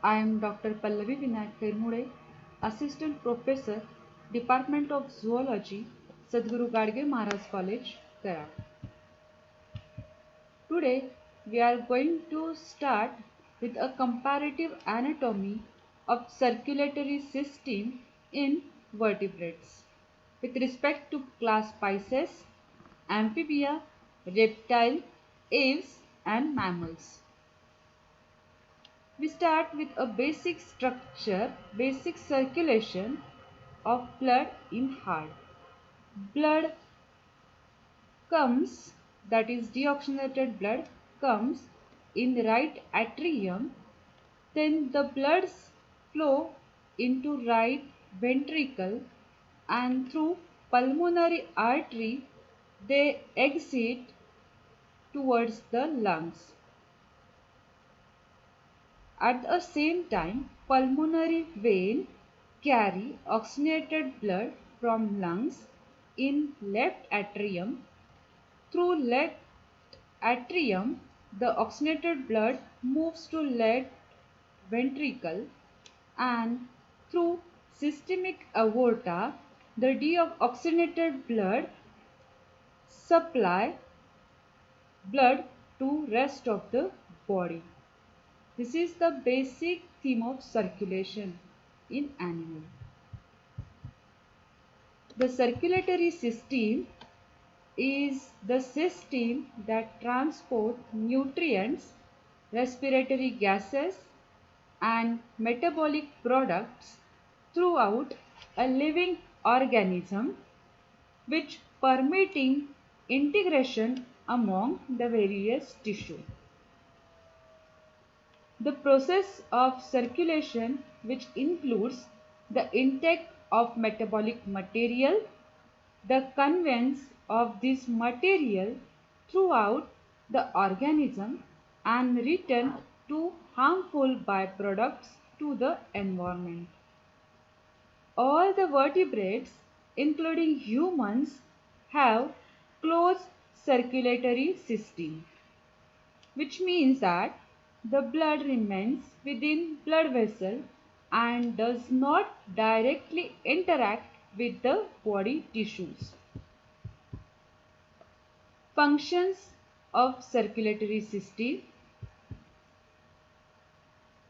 I am Dr. Pallavi Vinayak Kairmude, Assistant Professor, Department of Zoology, Sadhguru Gadge Maharaj College, Gaya. Today we are going to start with a comparative anatomy of circulatory system in vertebrates with respect to class Pisces, amphibia, reptile, aves and mammals. We start with a basic structure, basic circulation of blood in heart. Blood comes, that is deoxygenated blood comes in the right atrium, then the blood flow into right ventricle and through pulmonary artery they exit towards the lungs. At the same time, pulmonary vein carry oxygenated blood from lungs in left atrium. Through left atrium, the oxygenated blood moves to left ventricle and through systemic aorta, the deoxygenated blood supply blood to rest of the body. This is the basic theme of circulation in animal. The circulatory system is the system that transport nutrients, respiratory gases and metabolic products throughout a living organism, which permitting integration among the various tissue. The process of circulation, which includes the intake of metabolic material, the conveyance of this material throughout the organism and return to harmful byproducts to the environment. All the vertebrates, including humans, have closed circulatory system, which means that the blood remains within blood vessel and does not directly interact with the body tissues. Functions of circulatory system.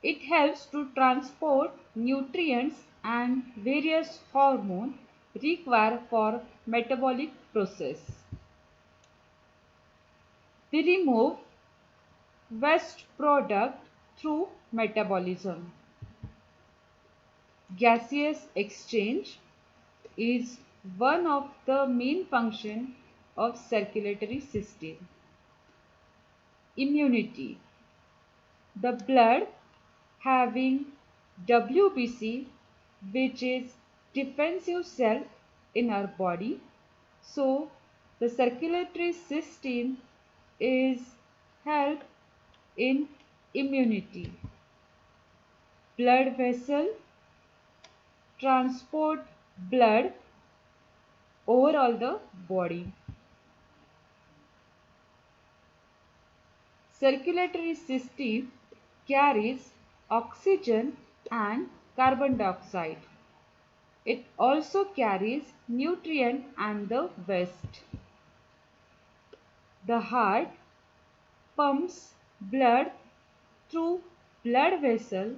It helps to transport nutrients and various hormones required for metabolic process. We remove waste product through metabolism. Gaseous exchange is one of the main functions of circulatory system. Immunity. The blood having WBC, which is defensive cell in our body. So the circulatory system is help in immunity. Blood vessel transport blood over all the body. Circulatory system carries oxygen and carbon dioxide. It also carries nutrient and the waste. The heart pumps blood through blood vessel,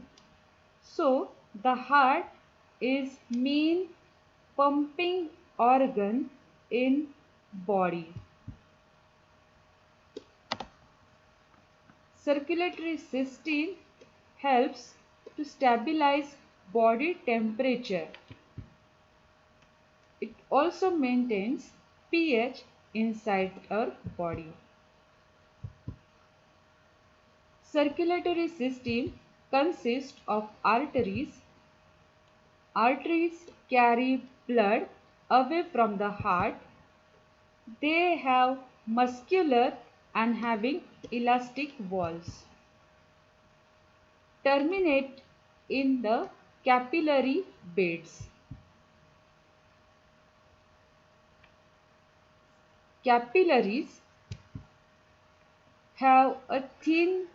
so the heart is main pumping organ in body. Circulatory system helps to stabilize body temperature. It also maintains pH inside our body. Circulatory system consists of arteries. Arteries carry blood away from the heart. They have muscular and having elastic walls. Terminate in the capillary beds. Capillaries have a thin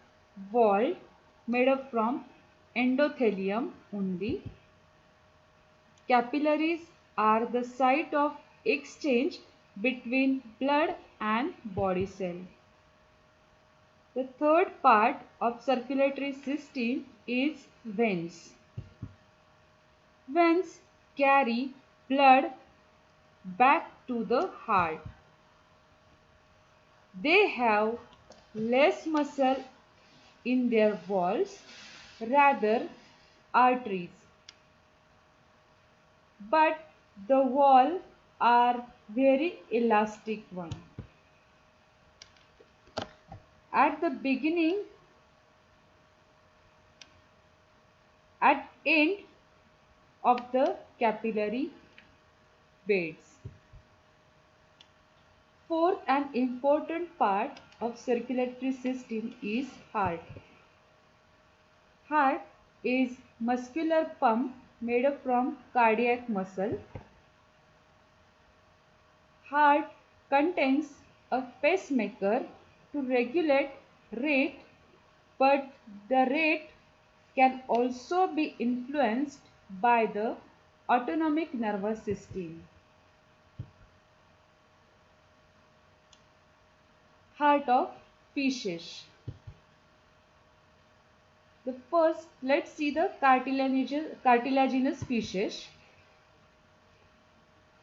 wall made up from endothelium only. Capillaries are the site of exchange between blood and body cell. The third part of circulatory system is veins. Veins carry blood back to the heart. They have less muscle in their walls, rather arteries, but the wall are very elastic one. At the beginning, at end of the capillary beds. Fourth and important part of circulatory system is heart. Heart is muscular pump made up from cardiac muscle. Heart contains a pacemaker to regulate rate, but the rate can also be influenced by the autonomic nervous system. Heart of fishes. The first, let's see the cartilaginous fishes.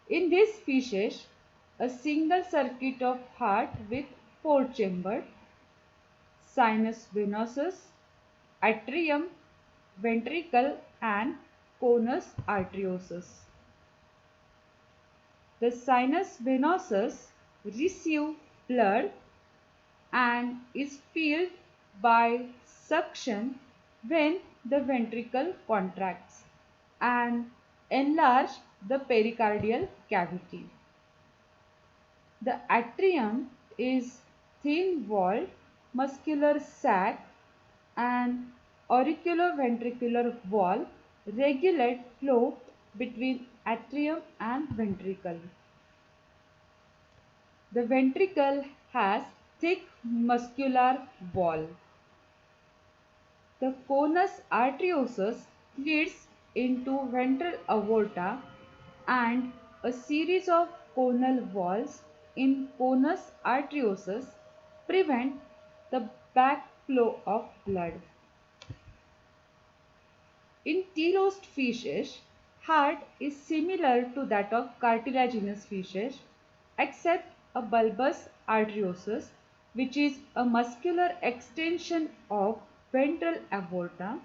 In this fishes, a single circuit of heart with four chambers: sinus venosus, atrium, ventricle and conus arteriosus. The sinus venosus receives blood and is filled by suction when the ventricle contracts and enlarge the pericardial cavity. The atrium is thin-walled muscular sac and auriculoventricular wall regulate flow between atrium and ventricle. The ventricle has thick muscular wall. The conus arteriosus leads into ventral aorta and a series of conal walls in conus arteriosus prevent the backflow of blood. In T-rosed fishes, heart is similar to that of cartilaginous fishes except a bulbous arteriosus, which is a muscular extension of ventral aorta,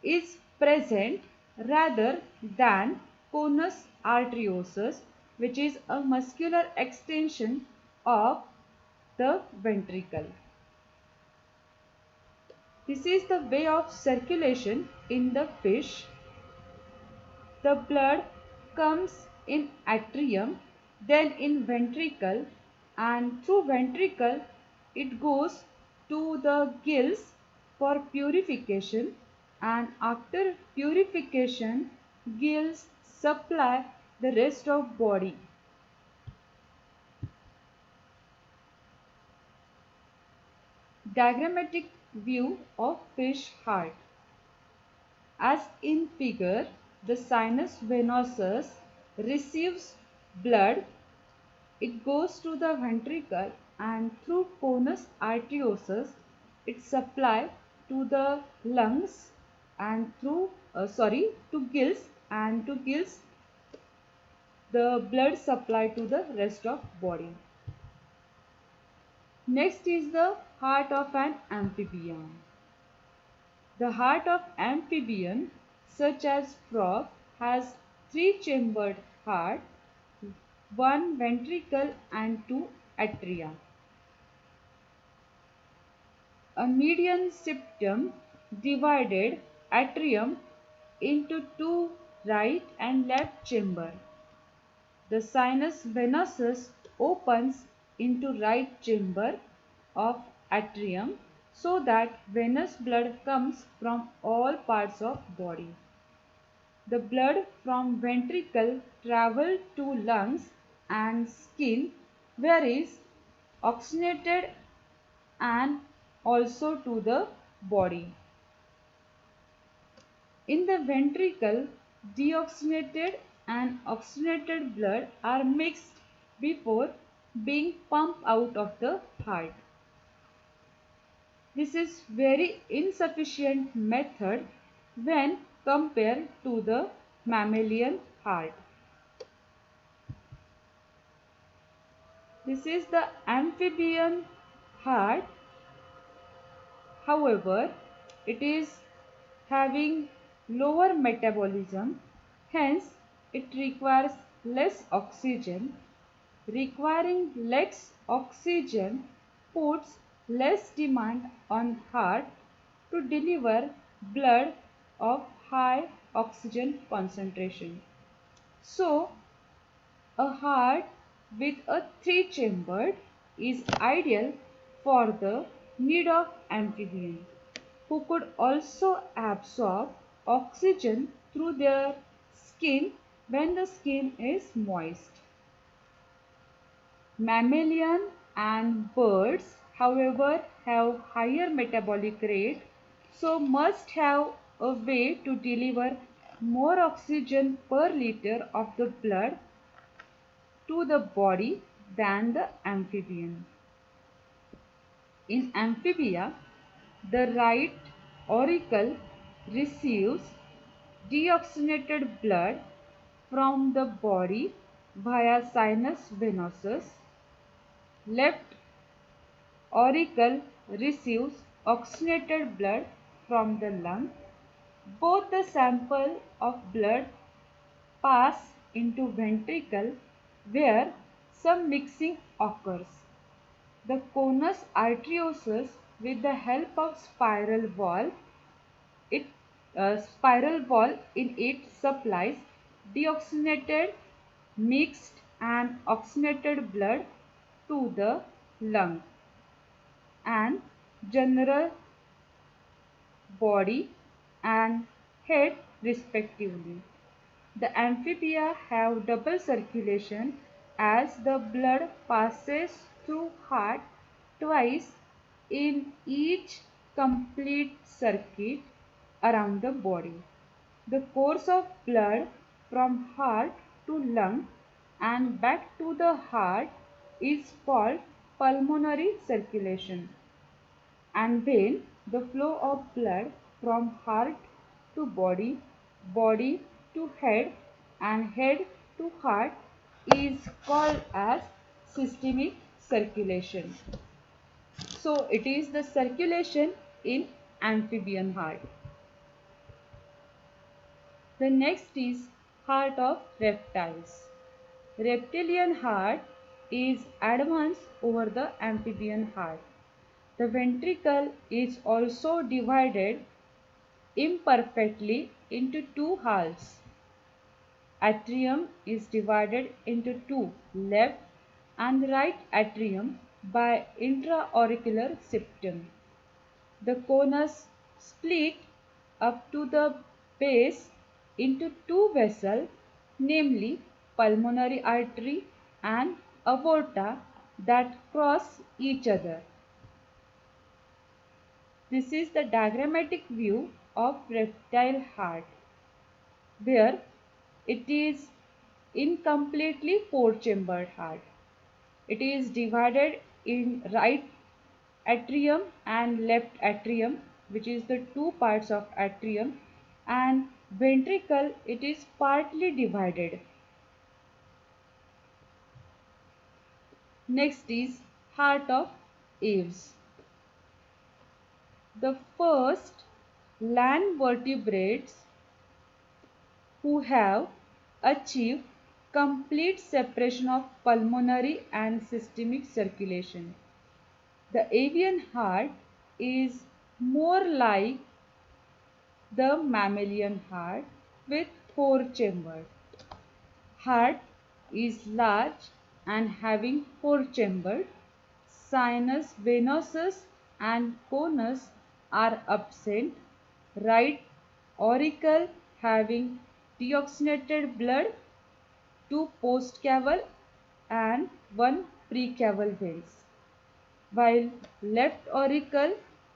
is present rather than conus arteriosus, which is a muscular extension of the ventricle. This is the way of circulation in the fish. The blood comes in atrium, then in ventricle, and through ventricle it goes to the gills for purification, and after purification gills supply the rest of body. Diagrammatic view of fish heart. As in figure, the sinus venosus receives blood, it goes to the ventricle and through conus arteriosus it supply to the lungs and through to gills, and to gills the blood supply to the rest of body. Next is the heart of an amphibian. The heart of amphibian such as frog has three-chambered heart, one ventricle and two atria. A median septum divided atrium into two right and left chamber. The sinus venosus opens into right chamber of atrium so that venous blood comes from all parts of body. The blood from ventricle travels to lungs and skin where is oxygenated and also to the body. In the ventricle, deoxygenated and oxygenated blood are mixed before being pumped out of the heart. This is very insufficient method when compared to the mammalian heart. This is the amphibian heart. However, it is having lower metabolism, hence it requires less oxygen. Requiring less oxygen puts less demand on heart to deliver blood of high oxygen concentration. So, a heart with a three-chambered is ideal for the need of amphibian, who could also absorb oxygen through their skin when the skin is moist. Mammalian and birds, however, have higher metabolic rate, so must have a way to deliver more oxygen per liter of the blood to the body than the amphibian. In amphibia, the right auricle receives deoxygenated blood from the body via sinus venosus. Left auricle receives oxygenated blood from the lung. Both the sample of blood pass into ventricle where some mixing occurs. The conus arteriosus, with the help of it spiral valve in it supplies deoxygenated, mixed and oxygenated blood to the lung and general body and head respectively. The amphibia have double circulation as the blood passes through heart twice in each complete circuit around the body. The course of blood from heart to lung and back to the heart is called pulmonary circulation. And when the flow of blood from heart to body, body to head and head to heart is called as systemic circulation. So it is the circulation in amphibian heart. The next is heart of reptiles. Reptilian heart is advanced over the amphibian heart. The ventricle is also divided imperfectly into two halves. Atrium is divided into two, left and right atrium by intra-auricular septum. The conus split up to the base into two vessels, namely pulmonary artery and aorta, that cross each other. This is the diagrammatic view of reptile heart, where it is incompletely four-chambered heart. It is divided in right atrium and left atrium, which is the two parts of atrium, and ventricle it is partly divided. Next is heart of aves. The first land vertebrates who have achieved complete separation of pulmonary and systemic circulation. The avian heart is more like the mammalian heart with four chambers. Heart is large and having four chambers. Sinus venosus and conus are absent. Right auricle having deoxygenated blood, two postcaval and one precaval veins, while left auricle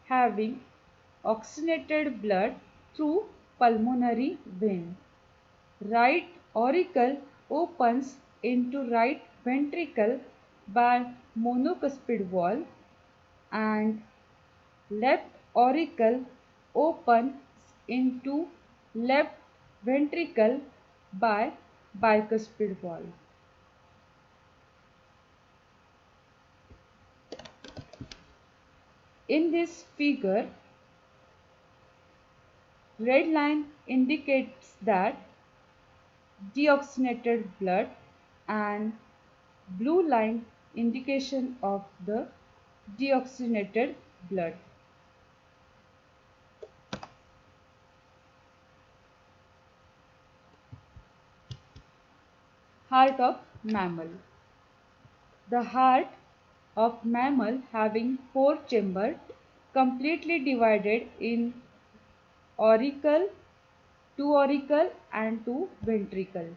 having oxygenated blood through pulmonary vein. Right auricle opens into right ventricle by monocuspid valve and left auricle opens into left ventricle by bicuspid valve. In this figure, red line indicates that deoxygenated blood and blue line indication of the deoxygenated blood. Heart of mammal. The heart of mammal having four chambers completely divided in auricle, two auricle and two ventricle.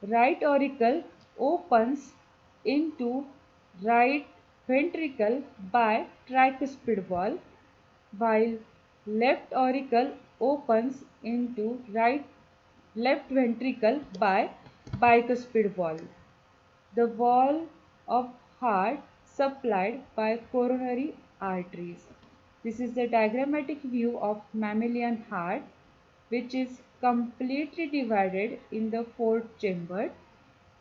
Right auricle opens into right ventricle by tricuspid valve, while left auricle opens into left ventricle by bicuspid valve. The wall of heart supplied by coronary arteries. This is the diagrammatic view of mammalian heart, which is completely divided in the four chamber,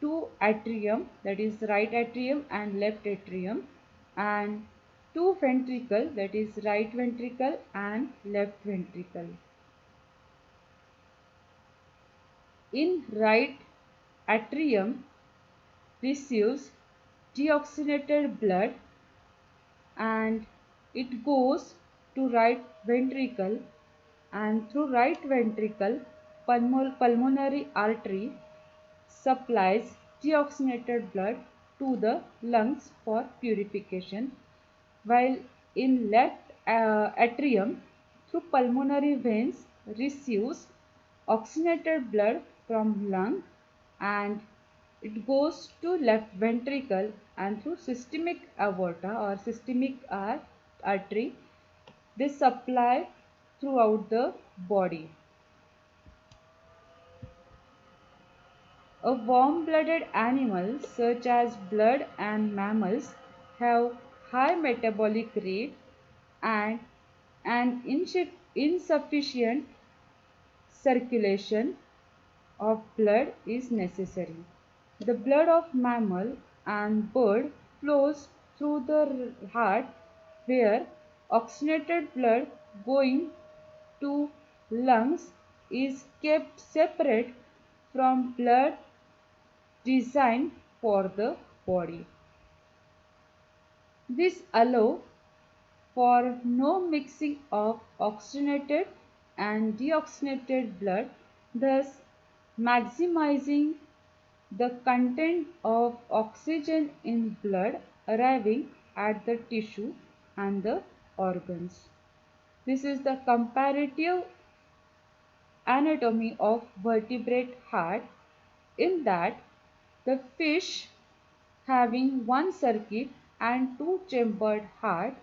two atrium, that is right atrium and left atrium, and two ventricle, that is right ventricle and left ventricle. In right atrium receives deoxygenated blood and it goes to right ventricle, and through right ventricle pulmonary artery supplies deoxygenated blood to the lungs for purification, while in left atrium through pulmonary veins receives oxygenated blood from lung and it goes to left ventricle, and through systemic aorta or systemic artery they supply throughout the body. A warm-blooded animal such as blood and mammals have high metabolic rate and an insufficient circulation of blood is necessary. The blood of mammal and bird flows through the heart, where oxygenated blood going to lungs is kept separate from blood designed for the body. This allows for no mixing of oxygenated and deoxygenated blood, thus maximizing the content of oxygen in blood arriving at the tissue and the organs. This is the comparative anatomy of vertebrate heart, in that the fish having one circuit and two chambered heart,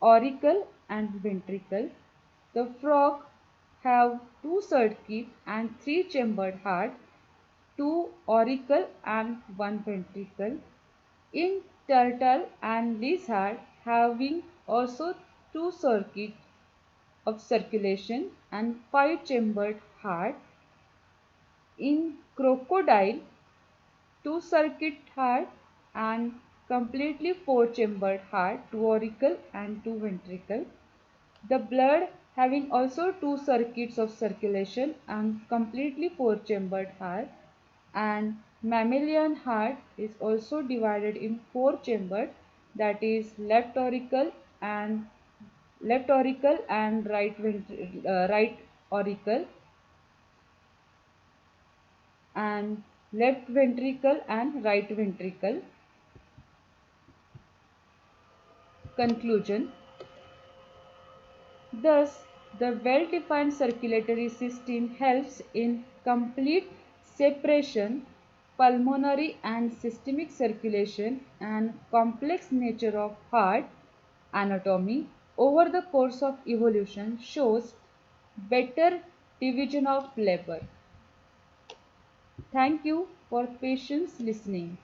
auricle and ventricle. The frog have two circuit and three chambered heart, two auricle and one ventricle. In turtle and lizard having also two circuit of circulation and five chambered heart. In crocodile, two circuit heart and completely four chambered heart, two auricle and two ventricle. The blood having also two circuits of circulation and completely four chambered heart, and mammalian heart is also divided in four chambered, that is left auricle and right auricle and left ventricle and right ventricle. Conclusion. Thus, the well-defined circulatory system helps in complete separation, pulmonary and systemic circulation, and complex nature of heart anatomy over the course of evolution shows better division of labor. Thank you for patience listening.